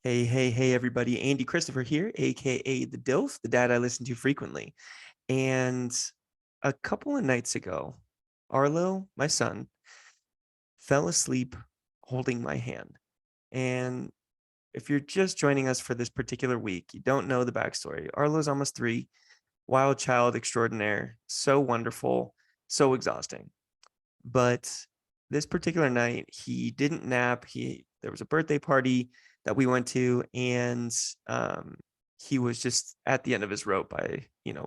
Hey, everybody. Andy Christopher here, aka the D.I.L.F, the dad I listen to frequently. And a couple of nights ago, Arlo, my son, fell asleep holding my hand. And if you're just joining us for this particular week, you don't know the backstory. Arlo's almost 3, wild child extraordinaire, so wonderful, so exhausting. But this particular night, he didn't nap. There was a birthday party that we went to, and he was just at the end of his rope by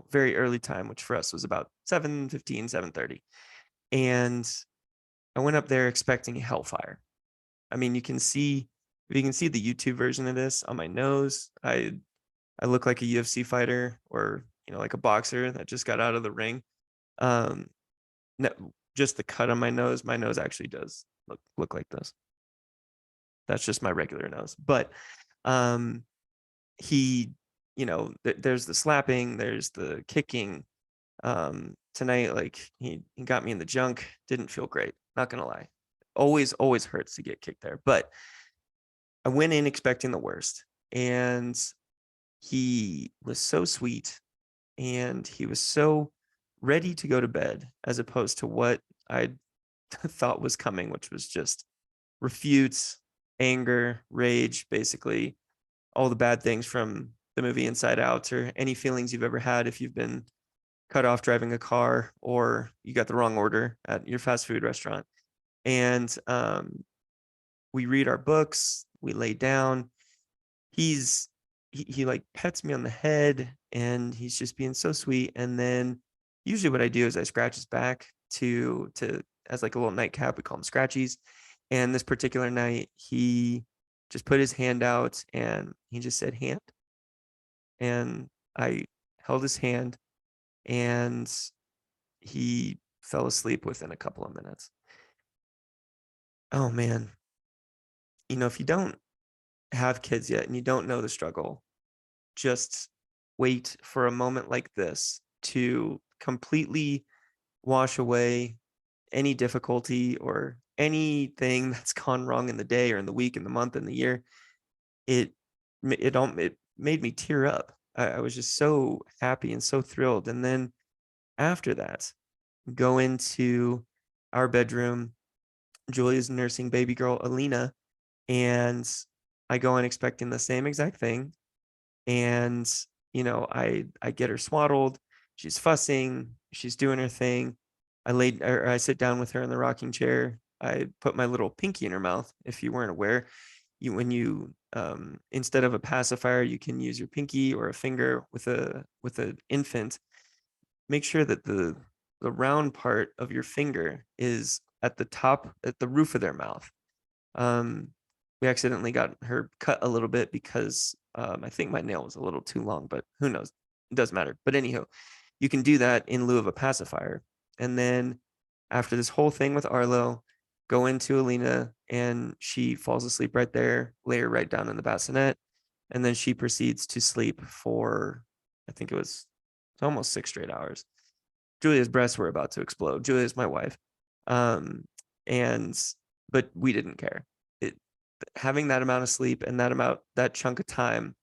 very early time, which for us was about 7:15, 7:30. And I went up there expecting hellfire. I mean, you can see the YouTube version of this on my nose. I look like a UFC fighter, or like a boxer that just got out of the ring. Um, no, just the cut on my nose. My nose actually does look like this. That's just my regular nose. But um, he, there's the slapping, there's the kicking. Tonight, like he got me in the junk. Didn't feel great. Not gonna lie. Always hurts to get kicked there. But I went in expecting the worst, and he was so sweet, and he was so ready to go to bed, as opposed to what I thought was coming, which was just refutes, anger, rage, basically all the bad things from the movie Inside Out, or any feelings you've ever had if you've been cut off driving a car or you got the wrong order at your fast food restaurant. And we read our books, we lay down. He like pets me on the head, and he's just being so sweet. And then usually what I do is I scratch his back to as like a little nightcap. We call them scratchies. And this particular night, he just put his hand out and he just said hand. And I held his hand, and he fell asleep within a couple of minutes. Oh man. If you don't have kids yet and you don't know the struggle, just wait for a moment like this to completely wash away any difficulty or anything that's gone wrong in the day or in the week, in the month, in the year. It made me tear up. I was just so happy and so thrilled. And then after that, go into our bedroom. Julia's nursing baby girl Alina, and I go in expecting the same exact thing. And I get her swaddled. She's fussing. She's doing her thing. I sit down with her in the rocking chair. I put my little pinky in her mouth. If you weren't aware, when you instead of a pacifier, you can use your pinky or a finger with an infant. Make sure that the round part of your finger is at the roof of their mouth. We accidentally got her cut a little bit because I think my nail was a little too long, but who knows? It doesn't matter. But anyhow, you can do that in lieu of a pacifier. And then after this whole thing with Arlo, go into Alina, and she falls asleep right there, lay her right down in the bassinet. And then she proceeds to sleep for, I think it's almost 6 straight hours. Julia's breasts were about to explode. Julia's my wife. Um, and, but we didn't care. Having that amount of sleep and that chunk of time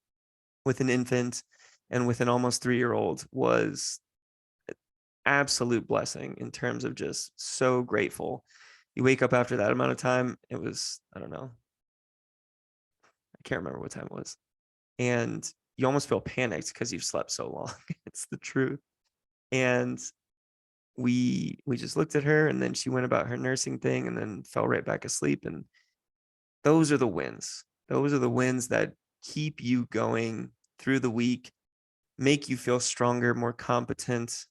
with an infant and with an almost 3-year-old was absolute blessing, in terms of just so grateful. You wake up after that amount of time, it was, I don't know, I can't remember what time it was, and you almost feel panicked because you've slept so long. It's the truth. And we just looked at her, and then she went about her nursing thing and then fell right back asleep. And those are the wins. Those are the wins that keep you going through the week, make you feel stronger, more competent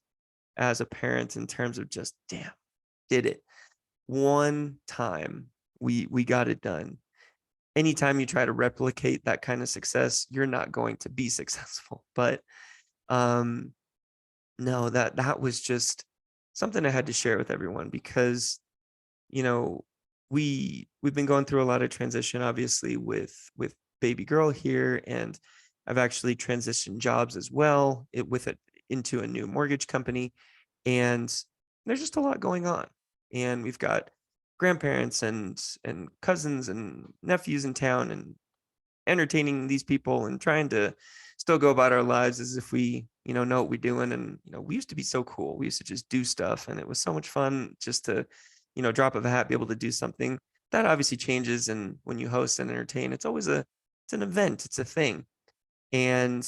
as a parent, in terms of just, damn, did it. One time we got it done. Anytime you try to replicate that kind of success, you're not going to be successful. But no, that was just something I had to share with everyone, because we've been going through a lot of transition, obviously, with baby girl here, and I've actually transitioned jobs as well, into a new mortgage company, and there's just a lot going on. And we've got grandparents and cousins and nephews in town, and entertaining these people and trying to still go about our lives as if we, know what we're doing. And, we used to be so cool. We used to just do stuff, and it was so much fun just to, drop of a hat, be able to do something. That obviously changes. And when you host and entertain, it's always it's an event, it's a thing. And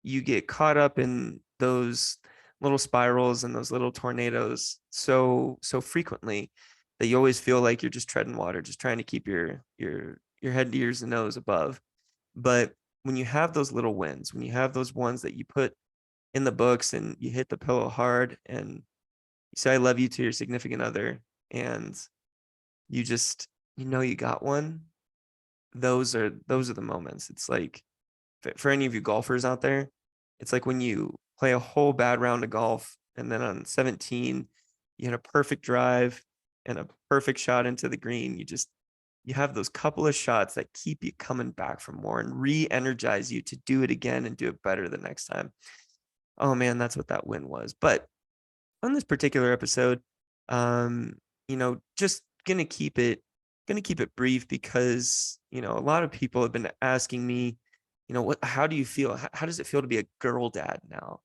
you get caught up in those little spirals and those little tornadoes so frequently that you always feel like you're just treading water, just trying to keep your head, ears, and nose above. But when you have those little wins, when you have those ones that you put in the books and you hit the pillow hard and you say I love you to your significant other, and you just you got one, those are the moments. It's like, for any of you golfers out there, it's like when you play a whole bad round of golf and then on 17, you hit a perfect drive and a perfect shot into the green. You have those couple of shots that keep you coming back for more and re-energize you to do it again and do it better the next time. Oh man, that's what that win was. But on this particular episode, um, just gonna keep it brief because a lot of people have been asking me, how do you feel? How does it feel to be a girl dad now?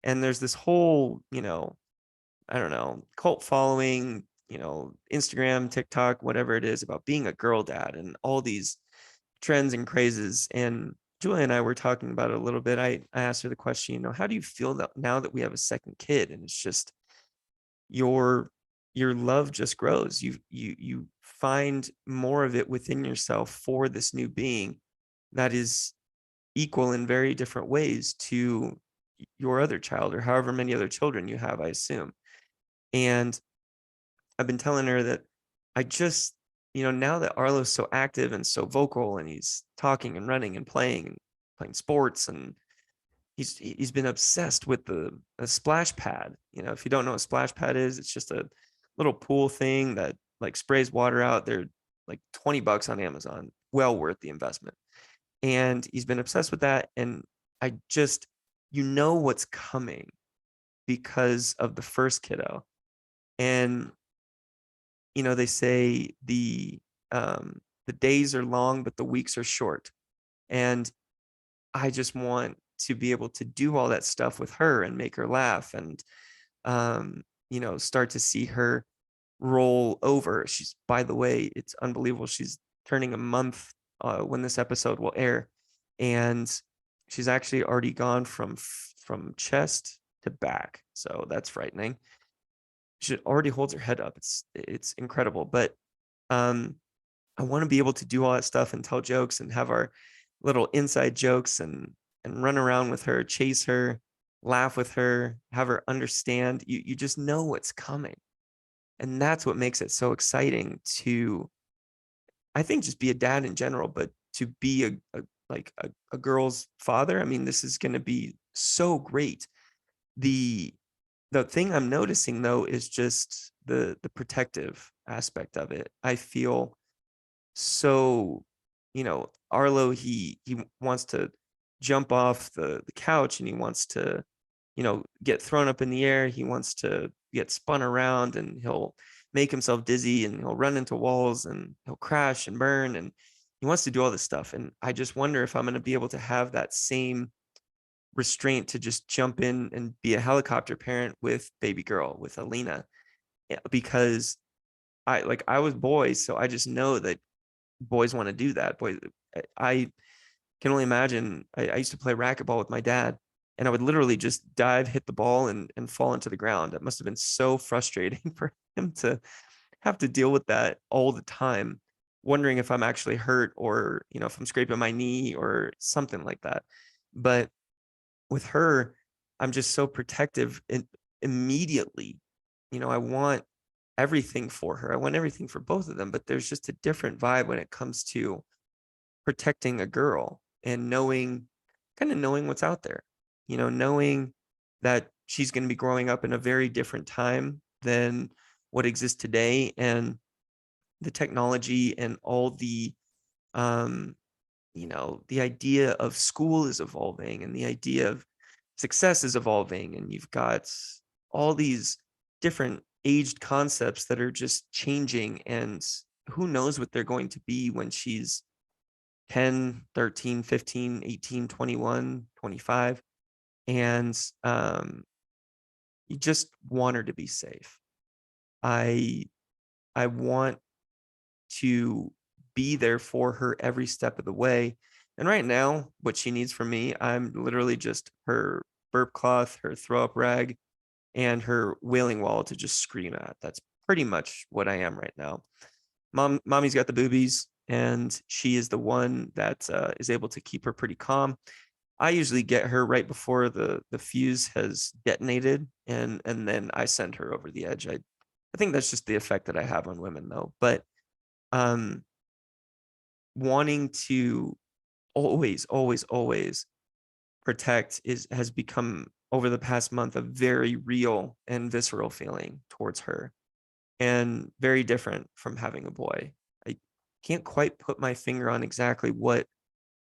And there's this whole, I don't know, cult following, Instagram, TikTok, whatever it is, about being a girl dad and all these trends and crazes. And Julia and I were talking about it a little bit. I asked her the question, how do you feel that now that we have a second kid? And it's just your love just grows. You find more of it within yourself for this new being that is equal in very different ways to your other child or however many other children you have, I assume. And I've been telling her that I just, now that Arlo's so active and so vocal and he's talking and running and playing sports, and he's been obsessed with a splash pad. If you don't know what a splash pad is, it's just a little pool thing that like sprays water out. They're like $20 on Amazon, well worth the investment. And he's been obsessed with that. And I just, what's coming because of the first kiddo. And they say the days are long, but the weeks are short. And I just want to be able to do all that stuff with her and make her laugh and start to see her roll over. She's, by the way, it's unbelievable. She's turning a month when this episode will air, and she's actually already gone from chest to back. So that's frightening. She already holds her head up. It's incredible. But I want to be able to do all that stuff and tell jokes and have our little inside jokes and run around with her, chase her, laugh with her, have her understand. You just know what's coming. And that's what makes it so exciting to, I think, just be a dad in general, but to be a girl's father. I mean, this is going to be so great. The thing I'm noticing though is just the protective aspect of it. I feel so, Arlo, he wants to jump off the couch and he wants to, get thrown up in the air. He wants to get spun around and he'll make himself dizzy and he'll run into walls and he'll crash and burn, and he wants to do all this stuff. And I just wonder if I'm going to be able to have that same restraint to just jump in and be a helicopter parent with baby girl, with Alina. Yeah, because I was boys, so I just know that boys want to do that. Boys, I can only imagine. I used to play racquetball with my dad, and I would literally just dive, hit the ball, and fall into the ground. It must have been so frustrating for him to have to deal with that all the time, wondering if I'm actually hurt or, if I'm scraping my knee or something like that. But with her, I'm just so protective and immediately, I want everything for her. I want everything for both of them, but there's just a different vibe when it comes to protecting a girl and knowing what's out there, knowing that she's going to be growing up in a very different time than what exists today. And the technology and all um, the idea of school is evolving and the idea of success is evolving. And you've got all these different aged concepts that are just changing. And who knows what they're going to be when she's 10, 13, 15, 18, 21, 25. And you just want her to be safe. I I want to be there for her every step of the way. And right now, what she needs from me, I'm literally just her burp cloth, her throw up rag, and her wailing wall to just scream at. That's pretty much what I am right now. Mommy's got the boobies, and she is the one that is able to keep her pretty calm. I usually get her right before the fuse has detonated, and then I send her over the edge. I think that's just the effect that I have on women, though. But um, wanting to always, always, always protect has become over the past month a very real and visceral feeling towards her, and very different from having a boy. I can't quite put my finger on exactly what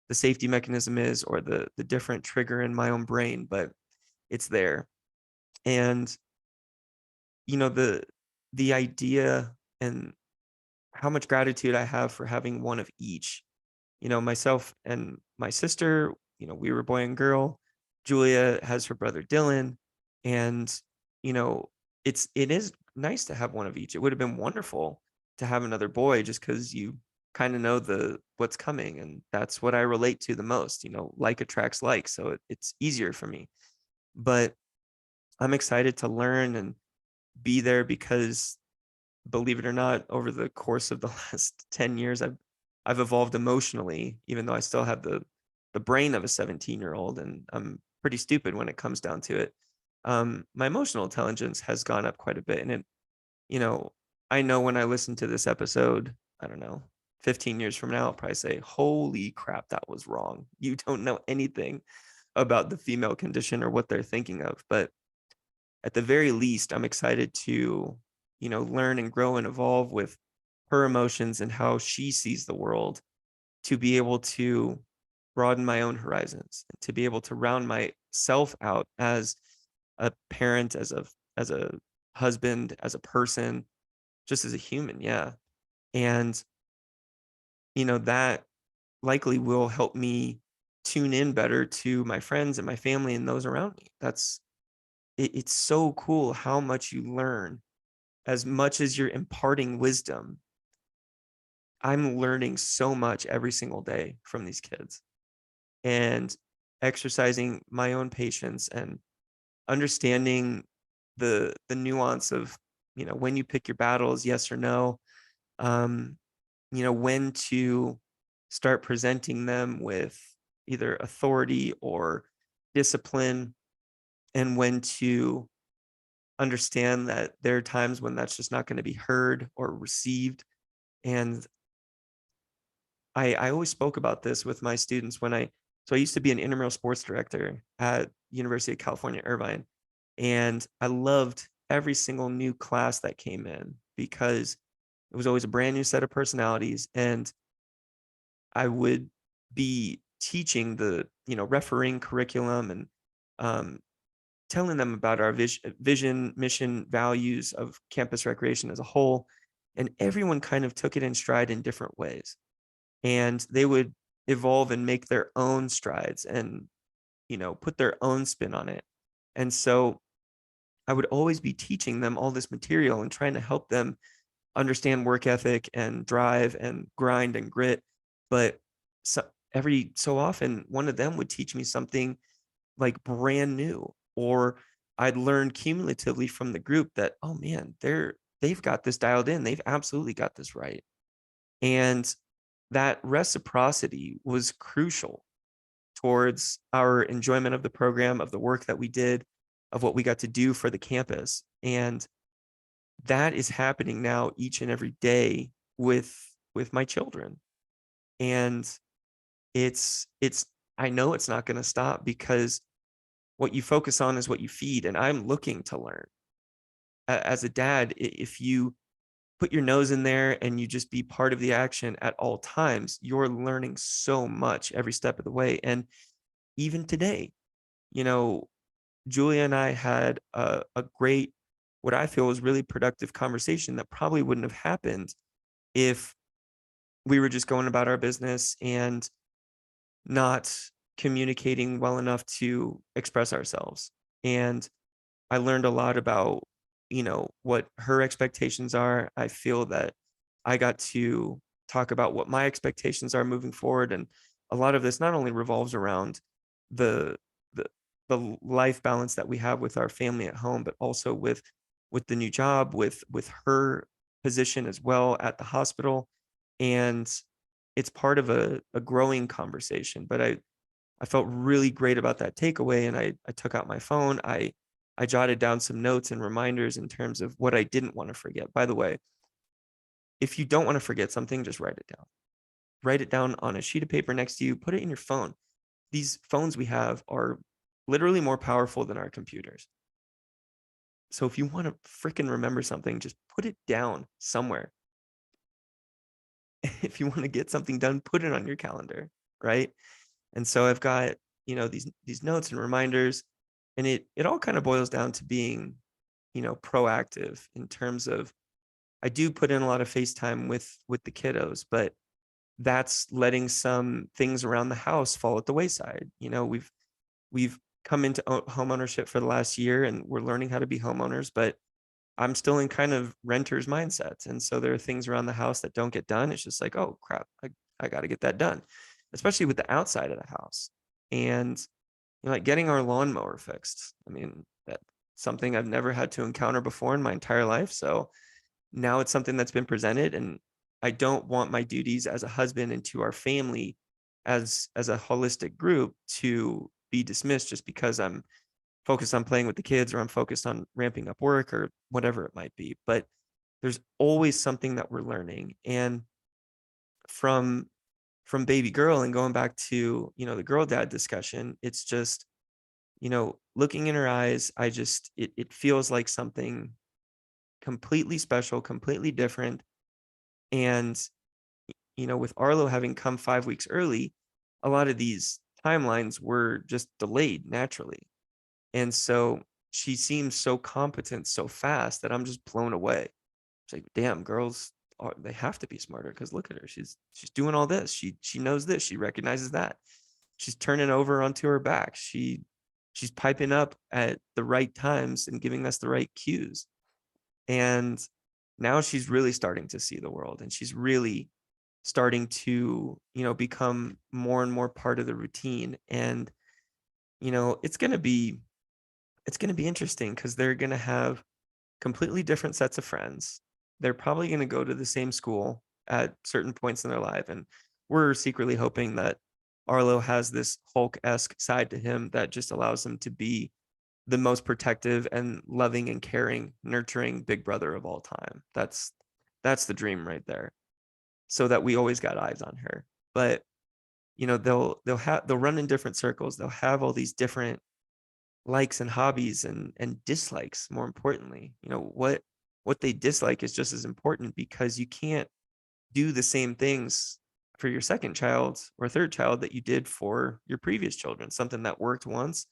the safety mechanism is or the different trigger in my own brain, but it's there. And the idea and how much gratitude I have for having one of each. Myself and my sister, we were boy and girl. Julia has her brother Dylan, and you know, it is nice to have one of each. It would have been wonderful to have another boy just because you kind of know the what's coming, and that's what I relate to the most. Like attracts like, so it's easier for me. But I'm excited to learn and be there because, believe it or not, over the course of the last 10 years, I've evolved emotionally, even though I still have the brain of a 17-year-old, and I'm pretty stupid when it comes down to it. My emotional intelligence has gone up quite a bit. And you know, I know when I listen to this episode, I don't know, 15 years from now, I'll probably say, holy crap, that was wrong. You don't know anything about the female condition or what they're thinking of. But at the very least, I'm excited to, learn and grow and evolve with her emotions and how she sees the world, to be able to broaden my own horizons, and to be able to round myself out as a parent, as a husband, as a person, just as a human. Yeah. And, that likely will help me tune in better to my friends and my family and those around me. It's so cool how much you learn. As much as you're imparting wisdom, I'm learning so much every single day from these kids, and exercising my own patience and understanding the nuance of, when you pick your battles, yes or no, um, when to start presenting them with either authority or discipline, and when to understand that there are times when that's just not going to be heard or received. And I always spoke about this with my students so I used to be an intramural sports director at University of California, Irvine. And I loved every single new class that came in because it was always a brand new set of personalities. And I would be teaching refereeing curriculum, and um, telling them about our vision, mission, values of campus recreation as a whole. And everyone kind of took it in stride in different ways. And they would evolve and make their own strides and, put their own spin on it. And so I would always be teaching them all this material and trying to help them understand work ethic and drive and grind and grit. But so, every so often, one of them would teach me something like brand new, or I'd learn cumulatively from the group that, oh man, they've got this dialed in. They've absolutely got this right. And that reciprocity was crucial towards our enjoyment of the program, of the work that we did, of what we got to do for the campus. And that is happening now each and every day with my children. And it's I know it's not going to stop, because what you focus on is what you feed. And I'm looking to learn. As a dad, if you put your nose in there and you just be part of the action at all times, you're learning so much every step of the way. And even today, you know, Julia and I had a great, what I feel was really productive conversation that probably wouldn't have happened if we were just going about our business and not communicating well enough to express ourselves. And I learned a lot about, what her expectations are. I feel that I got to talk about what my expectations are moving forward. And a lot of this not only revolves around the the the life balance that we have with our family at home, but also with the new job, with her position as well at the hospital. And it's part of a growing conversation. But I felt really great about that takeaway, and I took out my phone. I jotted down some notes and reminders in terms of what I didn't want to forget. By the way, if you don't want to forget something, just write it down. Write it down on a sheet of paper next to you, put it in your phone. These phones we have are literally more powerful than our computers. So if you want to freaking remember something, just put it down somewhere. If you want to get something done, put it on your calendar, right? And so I've got, these notes and reminders, and it all kind of boils down to being, proactive in terms of, I do put in a lot of FaceTime with the kiddos, but that's letting some things around the house fall at the wayside. We've come into home ownership for the last year, and we're learning how to be homeowners, but I'm still in kind of renter's mindset. And so there are things around the house that don't get done. It's just like, oh crap, I got to get that done, especially with the outside of the house. And like getting our lawnmower fixed. I mean, that's something I've never had to encounter before in my entire life. So now it's something that's been presented, and I don't want my duties as a husband and to our family as a holistic group to be dismissed just because I'm focused on playing with the kids, or I'm focused on ramping up work, or whatever it might be. But there's always something that we're learning. And from baby girl, and going back to, the girl dad discussion, it's just, looking in her eyes, it feels like something completely special, completely different. And, with Arlo having come 5 weeks early, a lot of these timelines were just delayed naturally. And so she seems so competent so fast that I'm just blown away. It's like, damn, girls they have to be smarter, because look at her. She's doing all this. She knows this. She recognizes that. She's turning over onto her back. She's piping up at the right times and giving us the right cues. And now she's really starting to see the world, and she's really starting to, become more and more part of the routine. And, it's going to be interesting, because they're going to have completely different sets of friends. They're probably going to go to the same school at certain points in their life. And we're secretly hoping that Arlo has this Hulk-esque side to him that just allows him to be the most protective and loving and caring, nurturing big brother of all time. That's the dream right there. So that we always got eyes on her. But they'll run in different circles. They'll have all these different likes and hobbies and dislikes. More importantly, what they dislike is just as important, because you can't do the same things for your second child or third child that you did for your previous children. Something that worked once,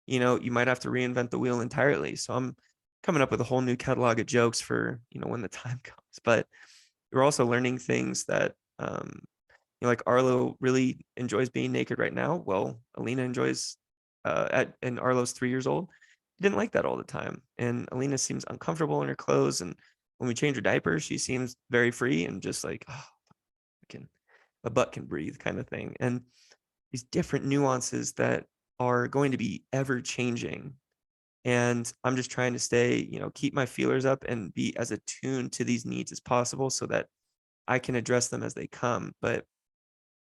you might have to reinvent the wheel entirely. So I'm coming up with a whole new catalog of jokes for, when the time comes. But we're also learning things that, like Arlo really enjoys being naked right now. Well, Alina enjoys, and Arlo's 3 years old. He didn't like that all the time. And Alina seems uncomfortable in her clothes. And when we change her diaper, she seems very free and just like, oh, a butt can breathe kind of thing. And these different nuances that are going to be ever changing. And I'm just trying to stay, keep my feelers up and be as attuned to these needs as possible, so that I can address them as they come. But,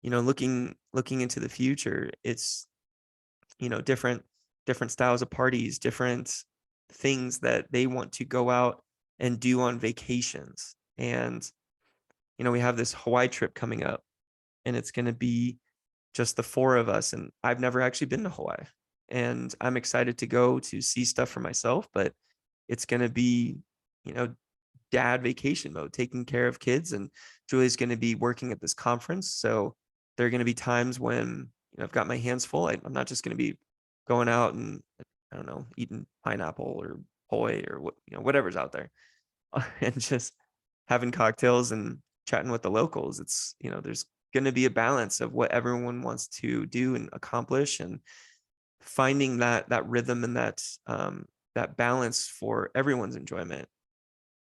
looking into the future, it's, different styles of parties, different things that they want to go out and do on vacations. And, we have this Hawaii trip coming up, and it's going to be just the four of us. And I've never actually been to Hawaii, and I'm excited to go to see stuff for myself. But it's going to be, you know, dad vacation mode, taking care of kids. And Julie's going to be working at this conference. So there are going to be times when, I've got my hands full. I'm not just going to be going out and, I don't know, eating pineapple or poi or what, whatever's out there, and just having cocktails and chatting with the locals. It's, there's going to be a balance of what everyone wants to do and accomplish, and finding that rhythm and that balance for everyone's enjoyment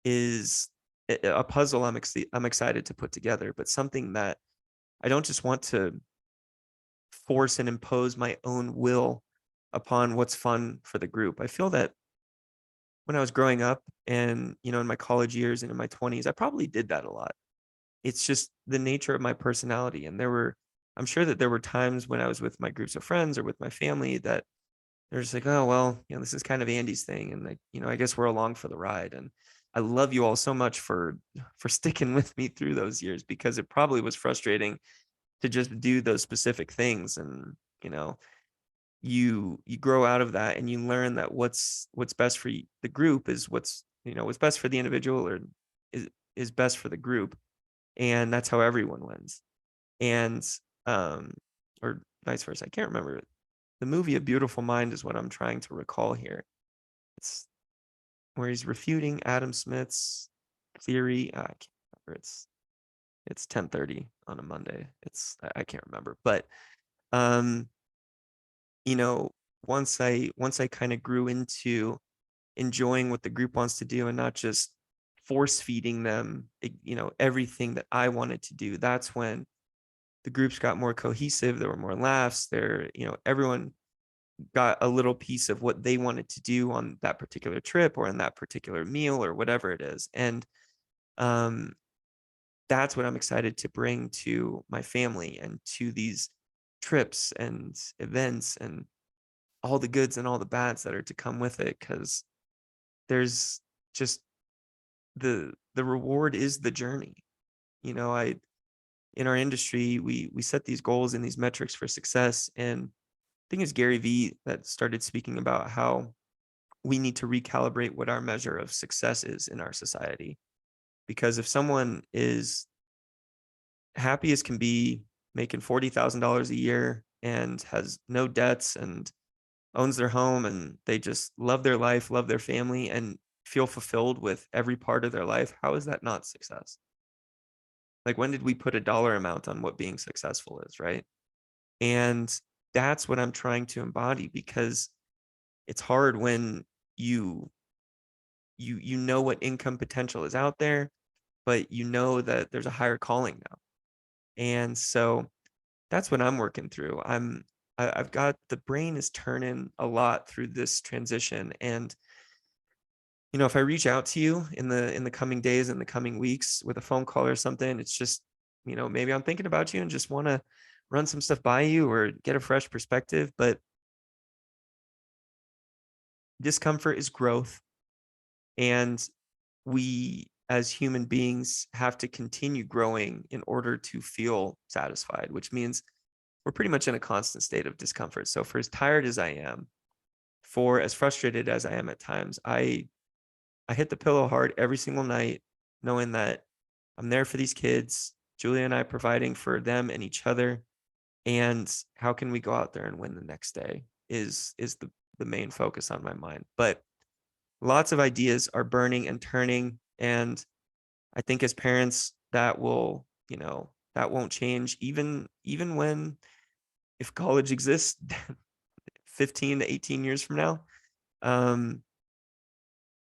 is a puzzle I'm excited to put together, but something that I don't just want to force and impose my own will upon what's fun for the group. I feel that when I was growing up and, in my college years and in my 20s, I probably did that a lot. It's just the nature of my personality. And I'm sure that there were times when I was with my groups of friends or with my family that they're just like, oh, well, this is kind of Andy's thing. And like, I guess we're along for the ride. And I love you all so much for sticking with me through those years, because it probably was frustrating to just do those specific things. And, you grow out of that and you learn that what's best for the group is what's best for the individual, or is best for the group. And that's how everyone wins. And, um, or vice versa. I can't remember. The movie A Beautiful Mind is what I'm trying to recall here. It's where he's refuting Adam Smith's theory. I can't remember. It's 10:30 on a Monday. I can't remember. But you know, once I kind of grew into enjoying what the group wants to do and not just force feeding them, everything that I wanted to do, that's when the groups got more cohesive. There were more laughs there. Everyone got a little piece of what they wanted to do on that particular trip or in that particular meal or whatever it is. And um, that's what I'm excited to bring to my family and to these trips and events and all the goods and all the bads that are to come with it. Because there's just the reward is the journey. I in our industry, we set these goals and these metrics for success. And I think it's Gary Vee that started speaking about how we need to recalibrate what our measure of success is in our society. Because if someone is happy as can be, making $40,000 a year and has no debts and owns their home, and they just love their life, love their family, and feel fulfilled with every part of their life, how is that not success? Like, when did we put a dollar amount on what being successful is, right? And that's what I'm trying to embody, because it's hard when you know what income potential is out there, but you know that there's a higher calling now. And so that's what I'm working through. I've got, the brain is turning a lot through this transition. And if I reach out to you in the coming days, in the coming weeks with a phone call or something, it's just, maybe I'm thinking about you and just want to run some stuff by you or get a fresh perspective. But discomfort is growth. And we as human beings have to continue growing in order to feel satisfied, which means we're pretty much in a constant state of discomfort. So for as tired as I am, for as frustrated as I am at times, I hit the pillow hard every single night, knowing that I'm there for these kids, Julia and I providing for them and each other. And how can we go out there and win the next day is the main focus on my mind. But lots of ideas are burning and turning. And I think as parents, that that won't change, even when, if college exists 15 to 18 years from now.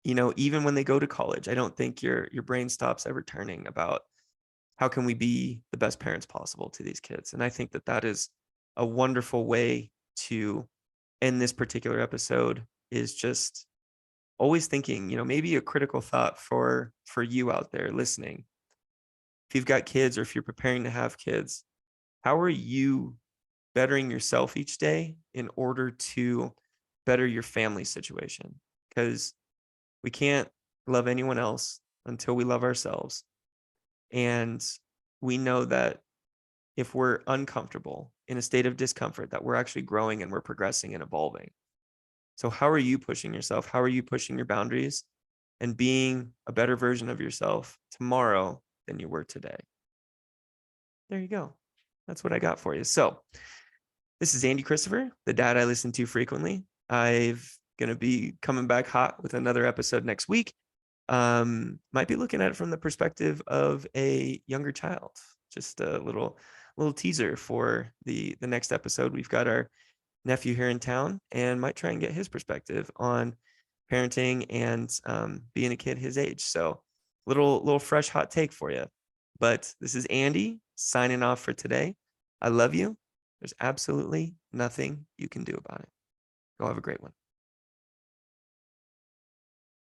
Even when they go to college, I don't think your brain stops ever turning about how can we be the best parents possible to these kids. And I think that is a wonderful way to end this particular episode, is just always thinking, maybe a critical thought for you out there listening. If you've got kids or if you're preparing to have kids, how are you bettering yourself each day in order to better your family situation? Because we can't love anyone else until we love ourselves. And we know that if we're uncomfortable, in a state of discomfort, that we're actually growing and we're progressing and evolving. So how are you pushing yourself? How are you pushing your boundaries and being a better version of yourself tomorrow than you were today? There you go. That's what I got for you. So this is Andy Christopher, the dad I listen to frequently. I've going to be coming back hot with another episode next week. Might be looking at it from the perspective of a younger child, just a little little teaser for the next episode. We've got our nephew here in town and might try and get his perspective on parenting and being a kid his age. So little fresh hot take for you. But this is Andy signing off for today. I love you. There's absolutely nothing you can do about it. Go have a great one.